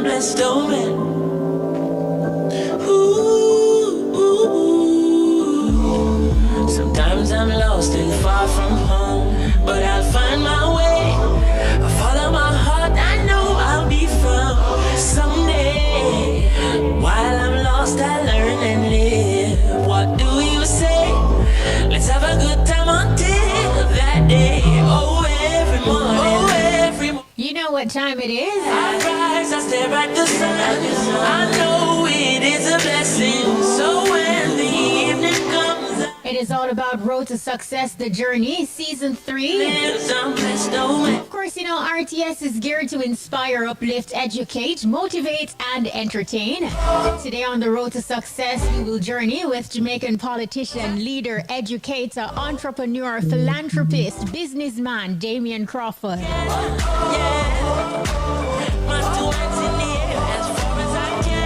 I'm blessed, oh man. Ooh. Sometimes I'm lost and far from home, but I'll find my way. I follow my heart, I know I'll be found someday. While I'm lost, I learn and live. What do you say? Let's have a good time until that day. Oh, every morning. Oh, every morning. You know what time it is? I rise, I stare at the sun. I know it is a blessing. So when the evening comes, It is all about Road to Success, the Journey, Season 3. I'm blessed, oh man. Of course, you know, RTS is geared to inspire, uplift, educate, motivate, and entertain. Today on the Road to Success, we will journey with Jamaican politician, leader, educator, entrepreneur, philanthropist, businessman, Damion Crawford. My two hands in the air as far as I can.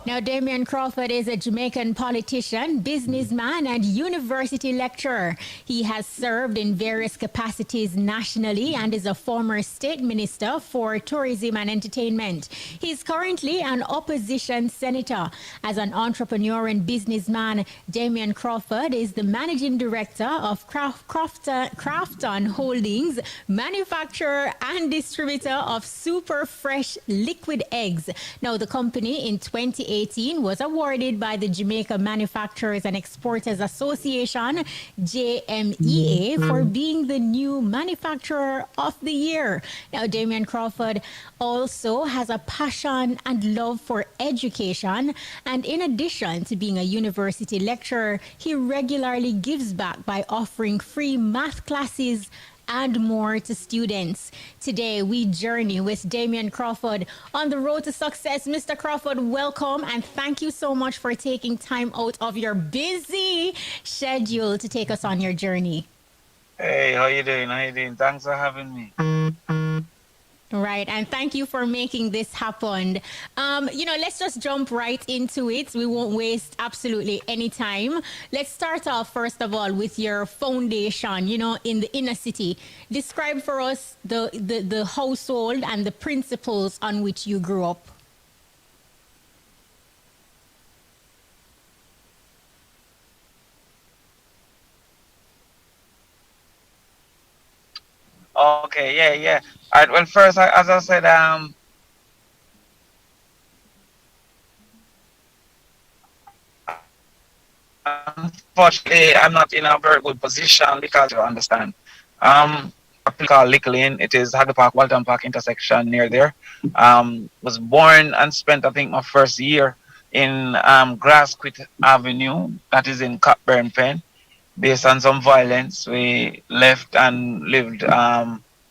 Now, Damion Crawford is a Jamaican politician, businessman, and university lecturer. He has served in various capacities nationally and is a former state minister for tourism and entertainment. He's currently an opposition senator. As an entrepreneur and businessman, Damion Crawford is the managing director of Crafton Holdings, manufacturer and distributor of super fresh liquid eggs. Now, the company in 2018 was awarded by the Jamaica Manufacturers and Exporters Association, JMEA, for being the new manufacturer of the year. Now, Damion Crawford also has a passion and love for education, and in addition to being a university lecturer, he regularly gives back by offering free math classes and more to students. Today, we journey with Damion Crawford on the road to success. Mr. Crawford, welcome, and thank you so much for taking time out of your busy schedule to take us on your journey. Hey, how you doing? How you doing? Thanks for having me. Right, and thank you for making this happen. Let's just jump right into it. We won't waste absolutely any time. Let's start off, first of all, with your foundation, in the inner city. Describe for us the household and the principles on which you grew up. Okay, yeah. All right, well, first, as I said, unfortunately, I'm not in a very good position because you understand. A place called Little Lane, it is Hagley Park, Walton Park intersection near there. Was born and spent, I think, my first year in Grassquit Avenue, that is in Cockburn Pen. Based on some violence, we left and lived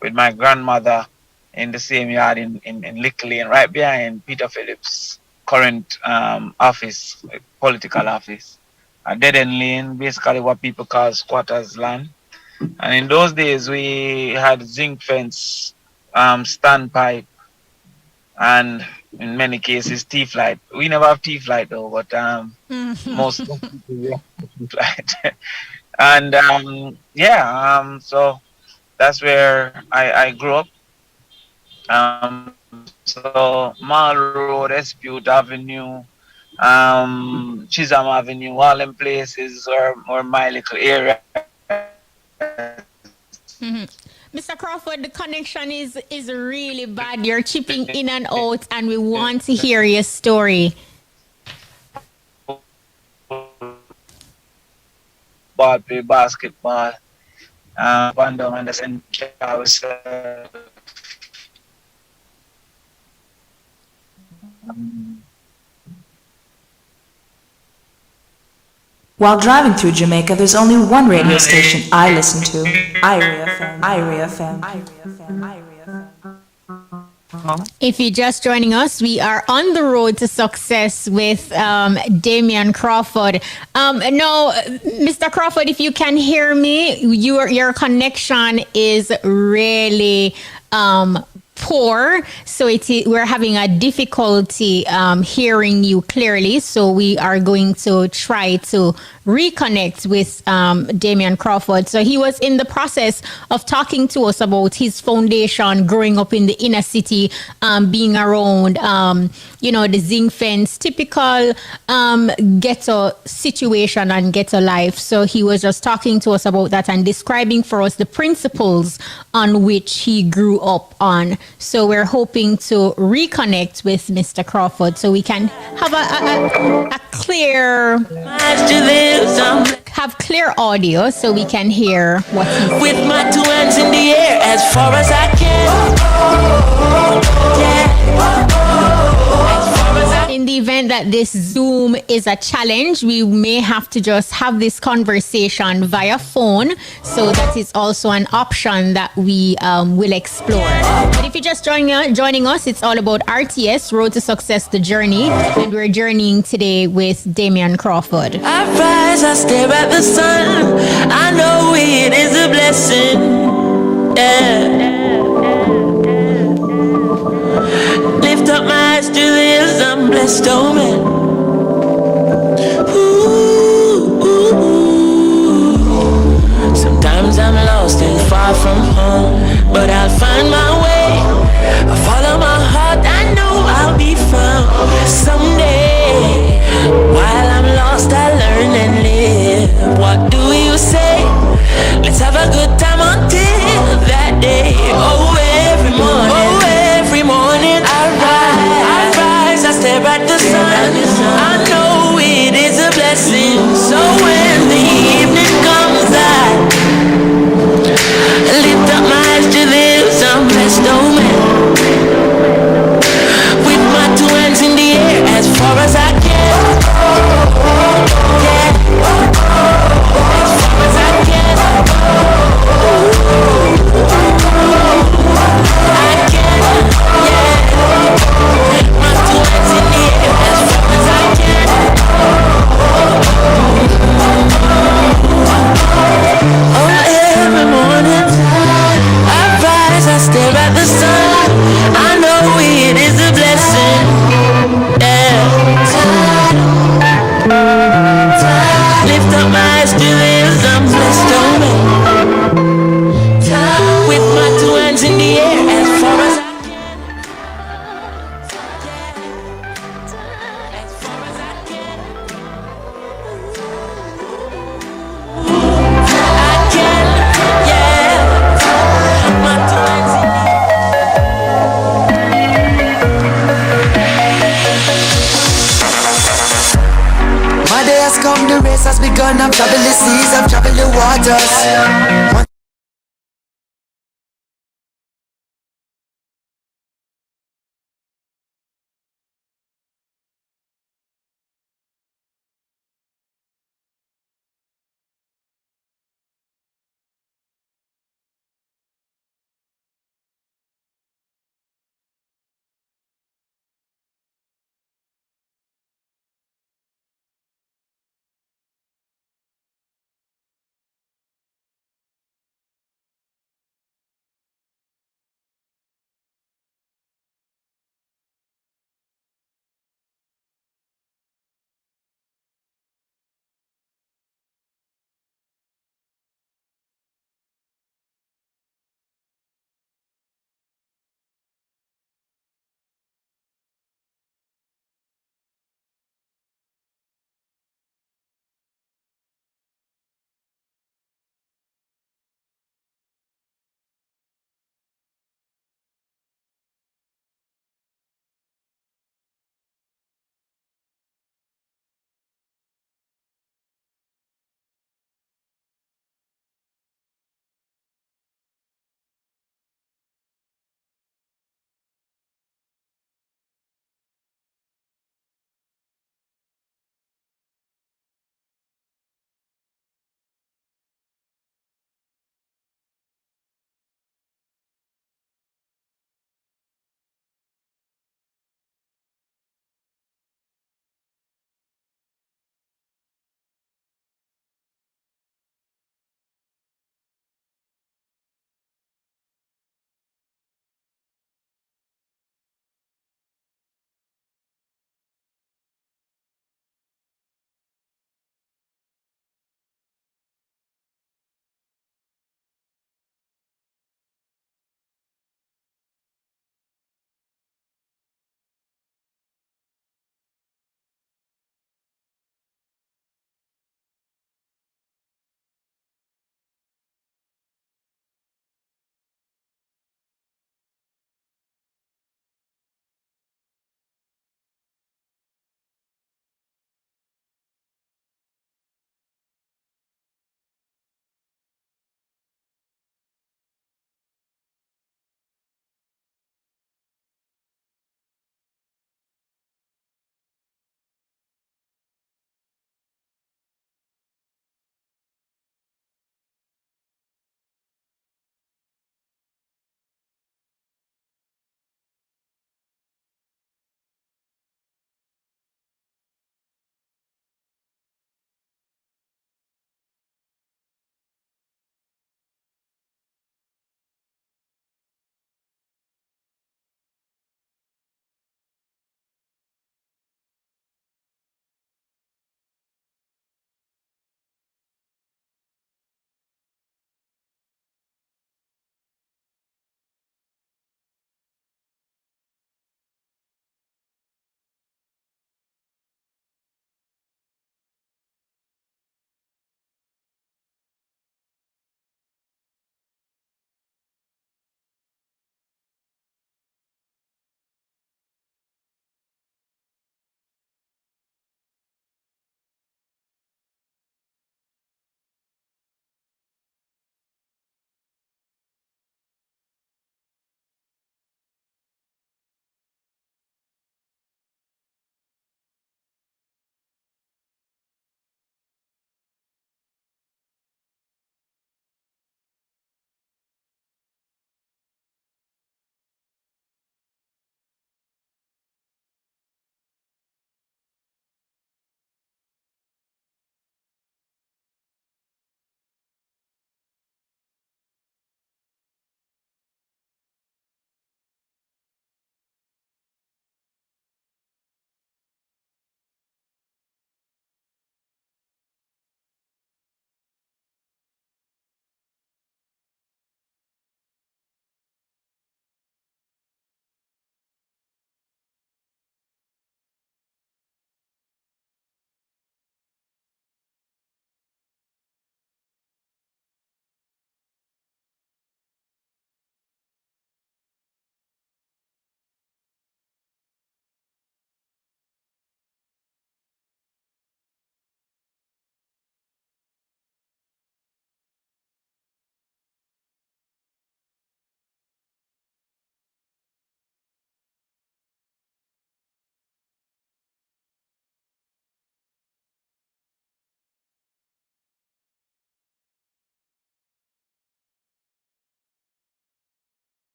with my grandmother in the same yard in Little Lane, right behind Peter Phillips' current office, political office. A dead-end lane, basically what people call squatters' land. And in those days, we had zinc fence, standpipe, and in many cases, teeth light. We never have teeth light though, but most people have teeth light. And so that's where I grew up. So Mall Road, Dispute Avenue, Chisholm Avenue, all them places were my little area. Mm-hmm. Mr. Crawford, the connection is really bad. You're chipping in and out, and we want to hear your story. Play basketball, run down and the house. While driving through Jamaica, there's only one radio station I listen to. Irie FM. Irie FM. Irie FM. Irie FM. If you're just joining us, we are on the road to success with Damion Crawford. Now, Mr. Crawford, if you can hear me, your connection is really poor, so we're having a difficulty hearing you clearly. So we are going to try to reconnect with Damion Crawford. So he was in the process of talking to us about his foundation, growing up in the inner city, being around, the zinc fence, typical ghetto situation and ghetto life. So he was just talking to us about that and describing for us the principles on which he grew up on. So we're hoping to reconnect with Mr. Crawford so we can have a clear audio so we can hear what he's saying. With my two hands in the air as far as I can. In the event that this Zoom is a challenge, we may have to just have this conversation via phone. So that is also an option that we will explore. But if you're just joining us, it's all about RTS, Road to Success, the journey. And we're journeying today with Damion Crawford. I rise, I stare at the sun. I know it is a blessing. Yeah. Lift up my eyes to this, I'm blessed, oh man. Ooh. Sometimes I'm lost and far from home, but I'll find my way. I follow my heart, I know I'll be found someday. While I'm lost, I learn and live. What do you say? Let's have a good time until that day. Oh, every morning I rise, I stare at the sun. I know it is a blessing. So when the evening comes, I lift up my eyes to this, I'm blessed, oh man. With my two hands in the air as far as I can. Yeah. As far as I can. I can, yeah. My two hands in the air as far as I can. Oh, every morning I rise, I stare at the sun. I know it is a blessing. Yeah. Lift up my eyes to this, I'm blessed, oh man. With my two hands in the air as far as I can. As far as I can. I can, yeah. My two hands in the air. My day has come, the race has begun. I've traveled the seas, I've traveled the waters.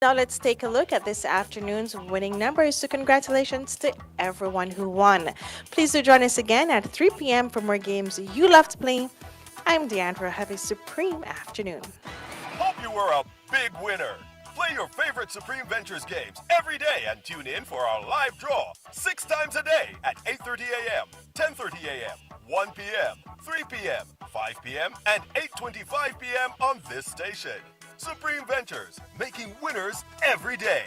Now let's take a look at this afternoon's winning numbers. So congratulations to everyone who won. Please do join us again at 3 p.m. for more games you love to play. I'm Deandra. Have a supreme afternoon. Hope you were a big winner. Play your favorite Supreme Ventures games every day and tune in for our live draw 6 times a day at 8:30 a.m., 10:30 a.m., 1 p.m., 3 p.m., 5 p.m., and 8:25 p.m. on this station. Supreme Ventures, making winners every day.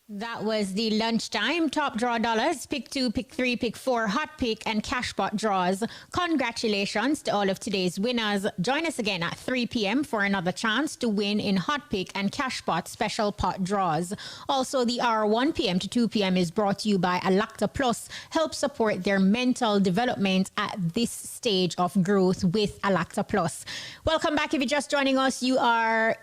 That was the lunchtime top draw dollars, pick 2, pick 3, pick 4, hot pick, and cashpot draws. Congratulations to all of today's winners. Join us again at 3 p.m. for another chance to win in hot pick and cashpot special pot draws. Also, the hour 1 p.m. to 2 p.m. is brought to you by Alacta Plus. Help support their mental development at this stage of growth with Alacta Plus. Welcome back. If you're just joining us, you are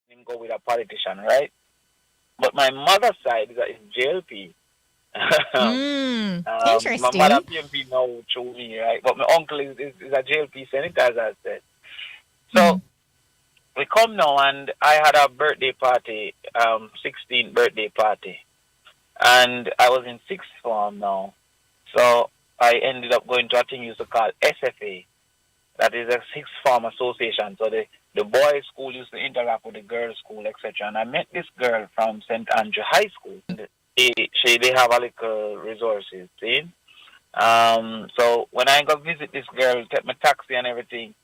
Him go with a politician, right? But my mother's side is JLP. My mother interesting. PMP now through me, right? But my uncle is a JLP senator, as I said. So Mm. we come now, and I had a birthday party, 16th birthday party, and I was in sixth form now. So I ended up going to a thing used to call SFA. That is a sixth form association. So the boys' school used to interact with the girls' school, etc. And I met this girl from St. Andrew High School. And they have a little resources, see? So when I go visit this girl, take my taxi and everything,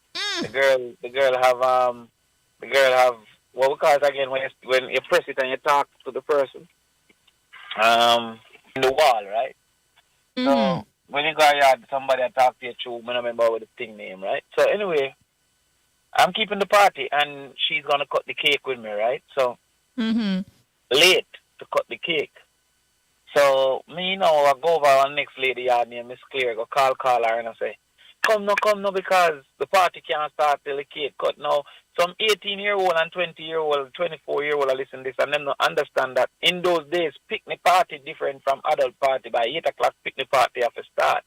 the girl have what we call it again when you press it and you talk to the person, in the wall, right? Mm-hmm. So when you go yard, somebody talk to you through, I don't remember what the thing name, right? So anyway, I'm keeping the party, and she's gonna cut the cake with me, right? So Mm-hmm. late to cut the cake. So me now I go over our next lady yard named Miss Clear, go call her and I say, come no, because the party can't start till the cake cut now. Some 18-year-old and 20-year-old, 24-year-old are listening to this, and them not understand that in those days picnic party different from adult party. By 8 o'clock picnic party have to start.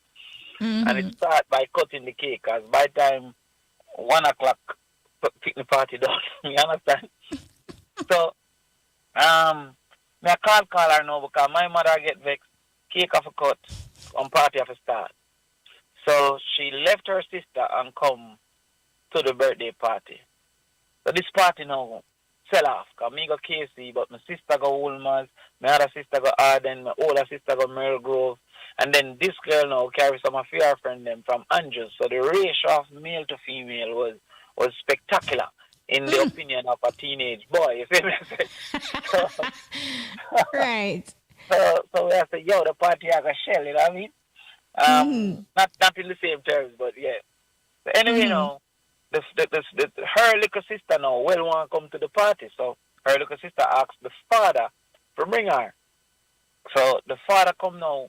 And Mm-hmm. it start by cutting the cake, because by time 1 o'clock picnic party done. You understand? So me I call her now because my mother get vexed. Cake off a cut on party of a start. So she left her sister and come to the birthday party. So this party now sell off. Cause me go KC, but my sister go Woolmans, my other sister go Arden, my older sister go Merle Grove. And then this girl now carry some of her friend them from Andrews. So the ratio of male to female was spectacular in the opinion of a teenage boy. You see what I'm saying? Right. So we have to, yo, the party has a shell, you know what I mean? Mm-hmm. Not in the same terms, but yeah. But anyway, you Mm-hmm. know, her little sister now well want to come to the party. So her little sister asked the father to bring her. So the father come now,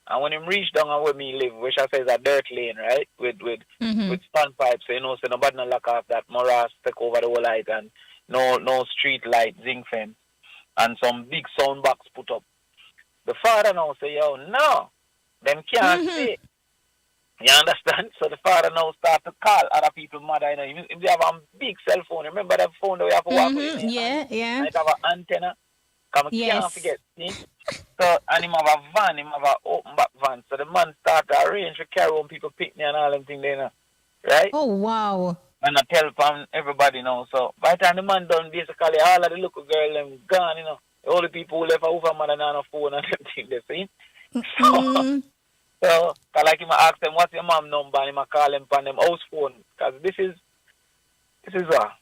and when him reach down where me live, which I say is a dirt lane, right? With Mm-hmm. stand pipes, so you know, so nobody no lock off that morass, take over the whole light, and no street light, zinc fence, and some big sound box put up. The father now say, yo, no, them can't Mm-hmm. stay. You understand? So the father now start to call other people mother. You know, if they have a big cell phone, remember that phone that we have to walk with? Mm-hmm. Yeah, yeah. And it have an antenna. Come can't Yes. forget. See? So, and him have a van, him have an open back van. So the man start to arrange to carry on people picnic and all them things there, you know. Right? Oh, wow. And I tell from everybody now. So by the time the man done, basically all of the little girl them gone, you know. The only people who left are over man and on a phone and everything they see. So, so like him ask them what's your mom number and him call them on them house phone. Because this is what?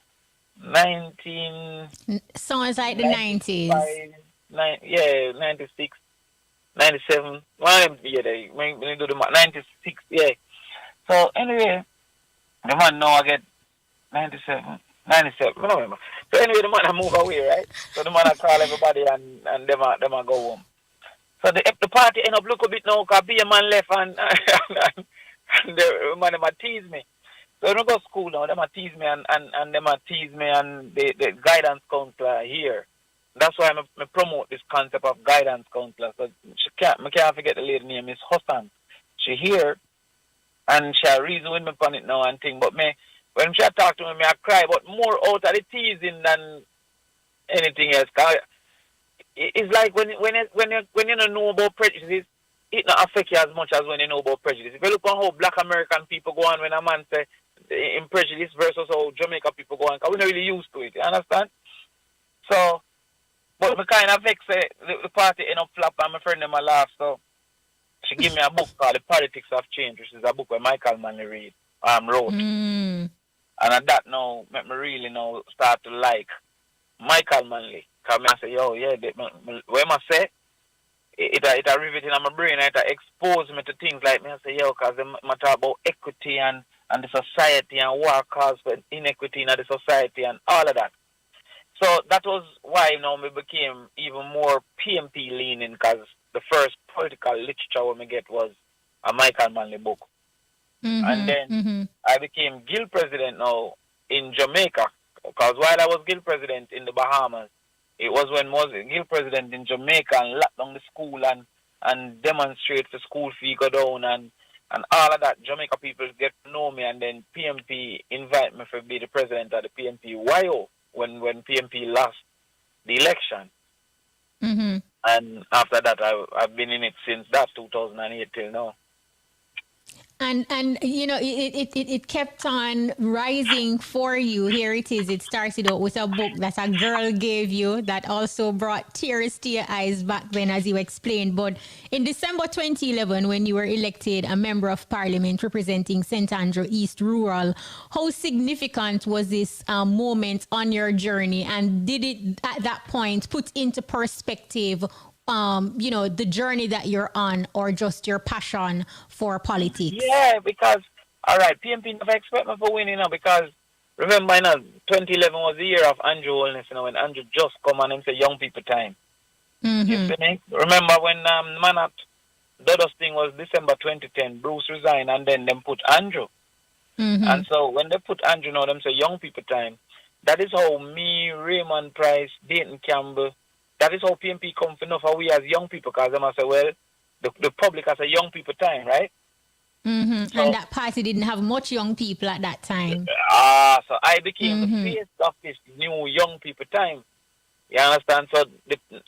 19 Sounds like the 90s. 96, 97. One of them, yeah, when they do the 96, yeah. So anyway, the man now I get 97, I don't remember. So anyway, the man I move away, right? So the man I call everybody and them I go home. So the party end up look a bit now because be a man left and the man them a tease me. So I don't go to school now, them a tease me and them a tease me and the guidance counselor here. That's why I promote this concept of guidance counselor. So I can't forget the lady name is Hassan. She here and she reason with me upon it now and thing. But me when she talk to me, I cry, but more out of the teasing than anything else. Cause it's like when you don't know about prejudice, it not affect you as much as when you know about prejudice. If you look on how Black American people go on when a man say in prejudice versus how Jamaica people go on, because we're not really used to it. You understand? So, but me kind of vex the party end up flop and my friend them a laugh. So she give me a book called The Politics of Change, which is a book where Michael Manley wrote. And at that now, make me really now start to like Michael Manley. Because I say, yo, yeah, what I say, it a rivet in my brain, it expose me to things like me. I say, yo, because I talk about equity and the society and what cause for inequity in the society and all of that. So that was why now me became even more PMP leaning, because the first political literature we me get was a Michael Manley book. And then I became guild president now in Jamaica, because while I was guild president in the Bahamas, it was when I was guild president in Jamaica and locked down the school and demonstrate for school fee go down and all of that. Jamaica people get to know me, and then PMP invite me to be the president of the PMP YO when PMP lost the election. And after that, I've been in it since that 2008 till now. And you know, it kept on rising for you. Here it is. It started out with a book that a girl gave you that also brought tears to your eyes back then, as you explained. But in December 2011, when you were elected a member of parliament representing St. Andrew East Rural, how significant was this moment on your journey? And did it at that point put into perspective you know, the journey that you're on, or just your passion for politics? Yeah, because, all right, PMP never expect me for winning, you know, because remember, you know, 2011 was the year of Andrew Holness, you know, when Andrew just come and him say young people time. You see me? Remember when man at Dodos thing was December 2010, Bruce resigned and then them put Andrew. And so when they put Andrew now, them say young people time. That is how me, Raymond Price, Dayton Campbell, that is how PMP come for enough of we as young people, because they must say, well, the public has a young people time, right? So, and that party didn't have much young people at that time. So I became the face of this new young people time. You understand? So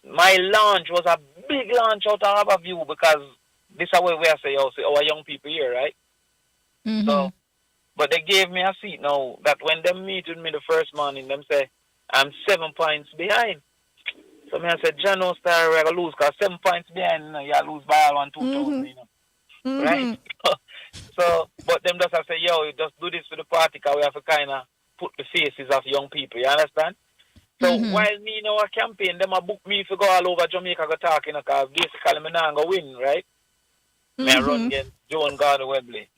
my launch was a big launch out of Harborview, because this is where we say, our young people here, right? So, but they gave me a seat now that when they meet with me the first morning, them say, I'm 7 points behind. So I said, John, no star, we're going to lose, because 7 points behind, you know, you lose by all 2,000, you know. Right? So, but them just say, yo, you just do this for the party, because we have to kind of put the faces of young people, you understand? So while me in our campaign, them a book me to go all over Jamaica go talk, you know, because basically me not going to win, right? Me I run against Joan Gardner Webley.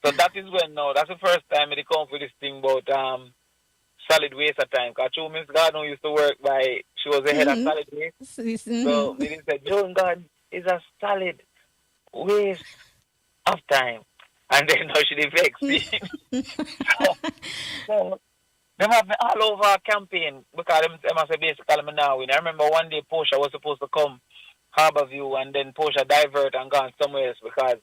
So that is when now, that's the first time they come for this thing about solid waste at time. Because Joe Miss Gardner used to work by, she was the head of solid waste. So they said, Joan Gardner is a solid waste of time. And then now she did vex me. So them have me all over our campaign, because them I say basically me now win. I remember one day Portia was supposed to come Harborview, and then Portia divert and gone somewhere else, because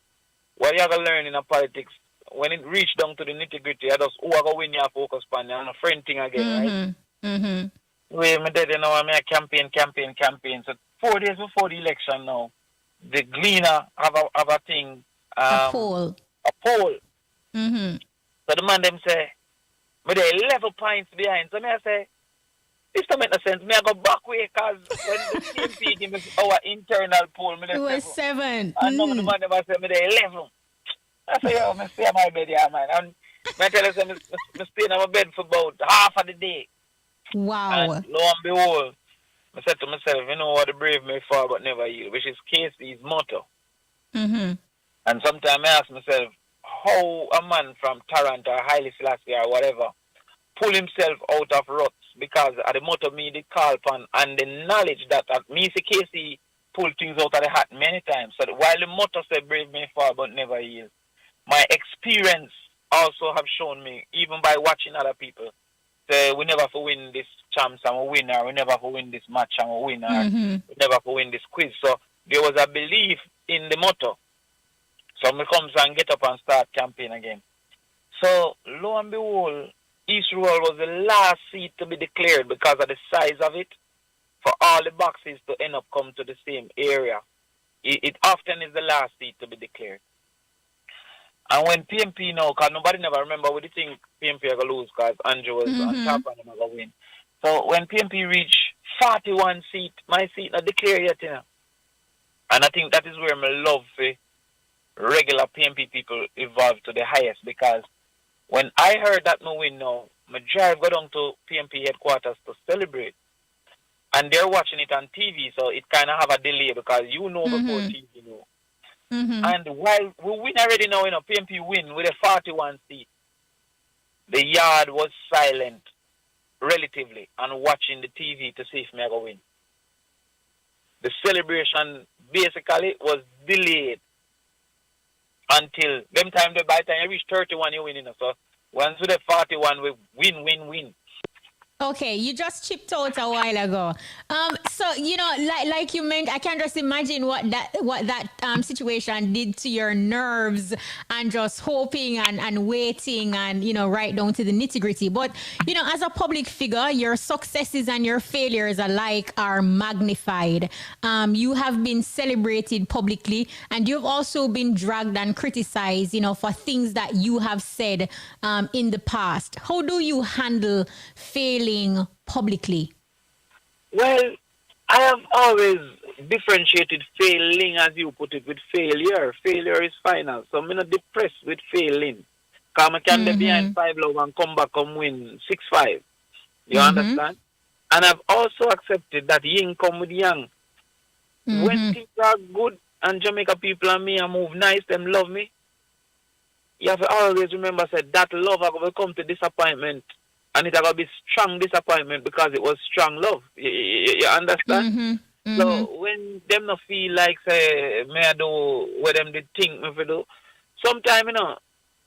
what you have to learn in a politics, when it reach down to the nitty-gritty, I just who are going to win your focus pan and a friend thing again, right? Wait, me did, you know, I mean, campaign. So 4 days before the election now, the Gleaner have a thing. A poll. So the man them say, But they 11 points behind. So me I say, this don't make no sense. Me I go back way because when the TMP give us our internal poll, me It was 7. 7. And none of the man never say me they 11. I say, yo, me stay on my bed here, man. And me tell you, say, me stay on my bed for about half of the day. Wow. And lo and behold, I said to myself, you know what, the brave may fall but never yield, which is Casey's motto. Mm-hmm. And sometimes I ask myself, how a man from Toronto or Haile Selassie or whatever pull himself out of ruts because of the motto me did call upon and the knowledge that me see Casey pull things out of the hat many times. So that while the motto said brave may fall but never yield, my experience also have shown me, even by watching other people, say we never for win this champs and we win, or we never for win this match and we win, or we never for win this quiz. So there was a belief in the motto. So me comes and get up and start campaign again. So lo and behold, East Rural was the last seat to be declared because of the size of it. For all the boxes to end up come to the same area, it often is the last seat to be declared. And when PMP now, because nobody never remember what they think PMP are going to lose because Andrew was on top and they're going to win. So when PMP reached 41 seat, my seat not declared yet, you know. And I think that is where my love for regular PMP people evolved to the highest, because when I heard that no win now, my drive got down to PMP headquarters to celebrate. And they're watching it on TV, so it kind of have a delay because you know before TV know. And while we win already now, you know, PMP win with a 41 seat, the yard was silent, relatively, and watching the TV to see if me I go win. The celebration basically was delayed until them time by the time you reach 31 you win, you know. So once with the 41 we win. Okay, you just chipped out a while ago. So you know, like you meant, I can just imagine what that situation did to your nerves and just hoping and waiting and you know right down to the nitty gritty. But you know, as a public figure, your successes and your failures alike are magnified. You have been celebrated publicly, and you've also been dragged and criticized, you know, for things that you have said in the past. How do you handle failing publicly? Well, I have always differentiated failing, as you put it, with failure. Failure is final. So I'm not depressed with failing. Because I can be behind 5-love and come back and win 6-5. You understand? And I've also accepted that yin come with yang. When things are good and Jamaica people and me and move nice, them love me. You have to always remember, said that love will come to disappointment. And it's going to be strong disappointment because it was strong love. You understand? So when them not feel like, say, me I do what them they think me for do, sometimes, you know,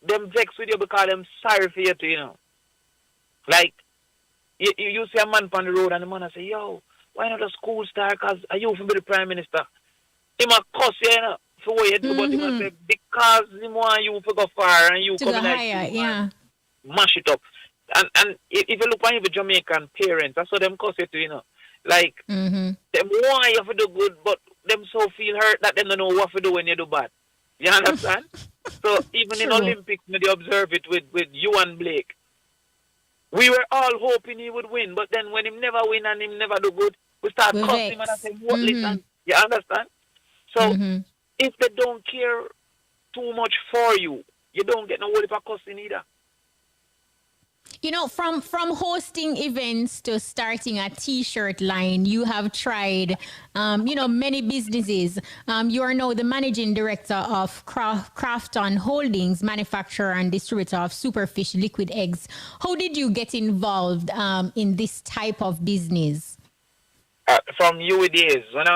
them vex with you because them sorry for you too, you know. Like, you see a man on the road and the man say, yo, why not a school star? Because you for be the prime minister. He might cuss you, you know, for what you do, but he might say, because he want you to go far and you To come go like higher, yeah. mash it up. And if you look on the Jamaican parents, that's what them cause it to, you know. Like, them want you to do good, but them so feel hurt that they don't know what to do when you do bad. You understand? So even in Olympics, they observe it with you and Blake. We were all hoping he would win, but then when him never win and him never do good, we start cussing him and I say, what listen? You understand? So if they don't care too much for you, you don't get no worry for cussing either. You know, from hosting events to starting a T-shirt line, you have tried, you know, many businesses. You are now the managing director of Crawford Holdings, manufacturer and distributor of Superfish liquid eggs. How did you get involved in this type of business? From UADs. When